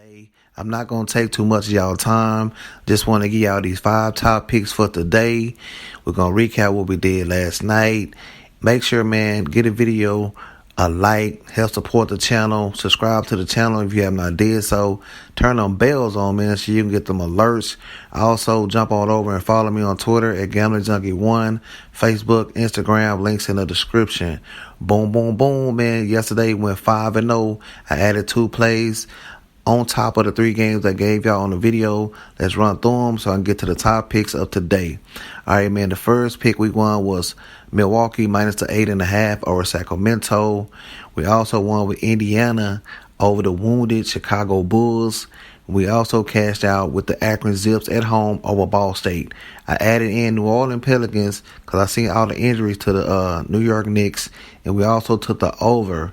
Hey, I'm not going to take too much of y'all time. Just want to give y'all these 5 top picks for today. We're going to recap what we did last night. Make sure, man, get a video a like, help support the channel, subscribe to the channel if you have not did so. Turn them bells on, man, so you can get them alerts. Also, jump on over and follow me on Twitter at GamblingJunkie1, Facebook, Instagram, links in the description. Boom, boom, boom, man. Yesterday went 5-0. I added 2 plays on top of the 3 games I gave y'all on the video. Let's run through them so I can get to the top picks of today. All right, man, the first pick we won was Milwaukee minus the 8.5 over Sacramento. We also won with Indiana over the wounded Chicago Bulls. We also cashed out with the Akron Zips at home over Ball State. I added in New Orleans Pelicans because I seen all the injuries to the New York Knicks. And we also took the over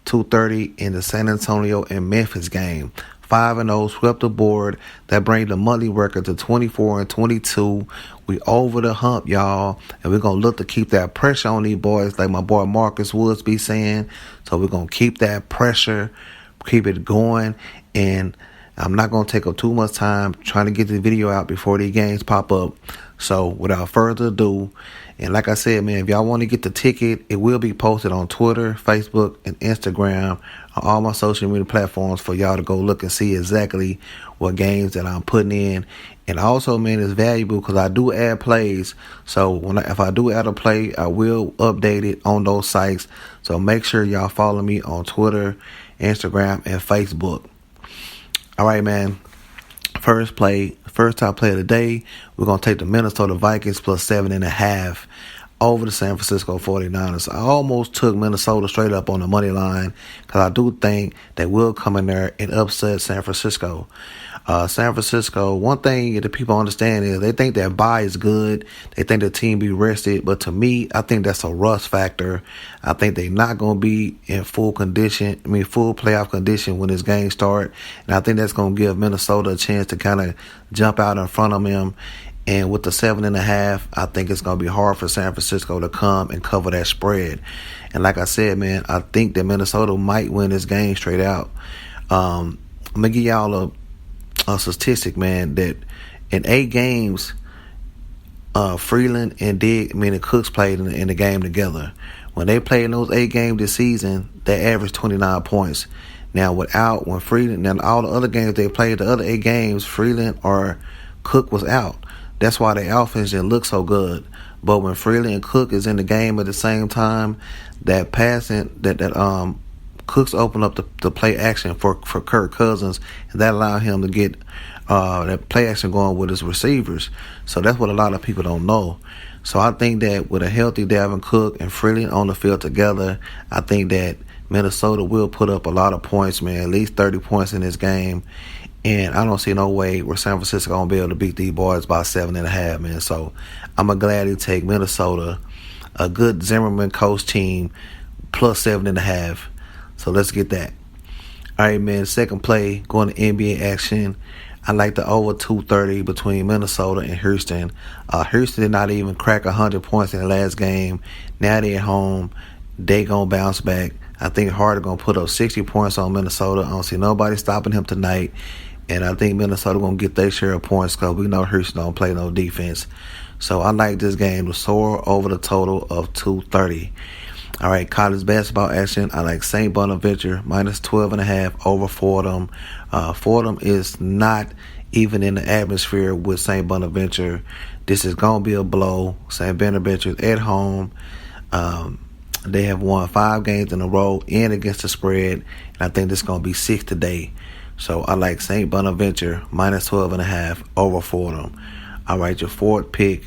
230 in the San Antonio and Memphis game. 5-0, swept the board. That brings the monthly record to 24-22. We over the hump, y'all. And we're going to look to keep that pressure on these boys like my boy Marcus Woods be saying. So we're going to keep that pressure, keep it going. And I'm not going to take up too much time trying to get this video out before these games pop up. So without further ado, and like I said, man, if y'all want to get the ticket, it will be posted on Twitter, Facebook, and Instagram, on all my social media platforms for y'all to go look and see exactly what games that I'm putting in. And also, man, it's valuable because I do add plays. So if I do add a play, I will update it on those sites. So make sure y'all follow me on Twitter, Instagram, and Facebook. All right, man. First top play of the day, we're going to take the Minnesota Vikings plus 7.5 over the San Francisco 49ers. I almost took Minnesota straight up on the money line because I do think they will come in there and upset San Francisco. San Francisco, one thing that people understand is they think their bye is good. They think the team be rested. But to me, I think that's a rust factor. I think they're not going to be in full playoff condition when this game start. And I think that's going to give Minnesota a chance to kind of jump out in front of them. And with the 7.5, I think it's going to be hard for San Francisco to come and cover that spread. And like I said, man, I think that Minnesota might win this game straight out. I'm going to give y'all a statistic, man, that in 8 games, Freeland and Cooks played in the game together. When they played in those 8 games this season, they averaged 29 points. Now, when Freeland and all the other games they played, the other 8 games, Freeland or Cook was out. That's why their offense didn't look so good. But when Freeland and Cook is in the game at the same time, that passing, Cooks opened up the play action for Kirk Cousins, and that allowed him to get that play action going with his receivers. So that's what a lot of people don't know. So I think that with a healthy Dalvin Cook and Freeland on the field together, I think that Minnesota will put up a lot of points, man, at least 30 points in this game. And I don't see no way where San Francisco going to be able to beat these boys by 7.5, man. So I'm going to gladly take Minnesota, a good Zimmerman coach team, plus 7.5. So let's get that. All right, man, second play, going to NBA action. I like the over 230 between Minnesota and Houston. Houston did not even crack 100 points in the last game. Now they're at home. They going to bounce back. I think Harden going to put up 60 points on Minnesota. I don't see nobody stopping him tonight. And I think Minnesota going to get their share of points because we know Houston don't play no defense. So I like this game to soar over the total of 230. All right, college basketball action. I like St. Bonaventure minus 12.5 over Fordham. Fordham is not even in the atmosphere with St. Bonaventure. This is going to be a blow. St. Bonaventure is at home. They have won 5 games in a row and against the spread. And I think this is going to be 6 today. So I like St. Bonaventure minus 12.5 over Fordham. All right, your fourth pick.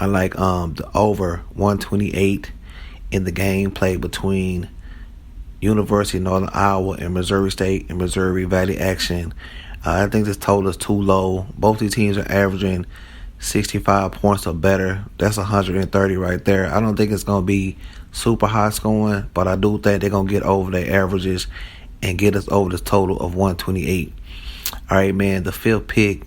I like the over 128 in the game played between University of Northern Iowa and Missouri State and Missouri Valley action. I think this total is too low. Both these teams are averaging 65 points or better. That's 130 right there. I don't think it's going to be super high scoring, but I do think they're going to get over their averages and get us over this total of 128. All right, man, the fifth pick,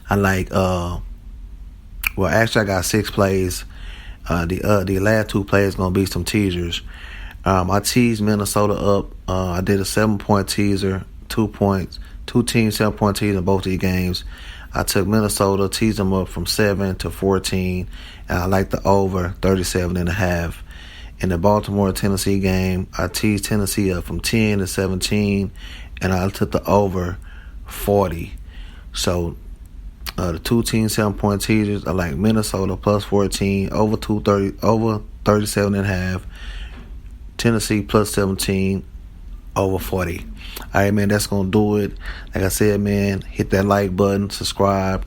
I like, actually I got 6 plays. The last 2 plays going to be some teasers. I teased Minnesota up. I did a 7-point teaser 2 points. Two teams, 7-point teams in both these games. I took Minnesota, teased them up from 7 to 14, and I like the over 37.5. In the Baltimore-Tennessee game, I teased Tennessee up from 10 to 17, and I took the over 40. So the two team 7-point teasers are like Minnesota plus 14, over 37.5. Tennessee plus 17, over 40. All right, man, that's going to do it. Like I said, man, hit that like button, subscribe,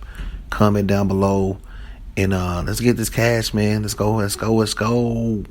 comment down below, and let's get this cash, man. Let's go.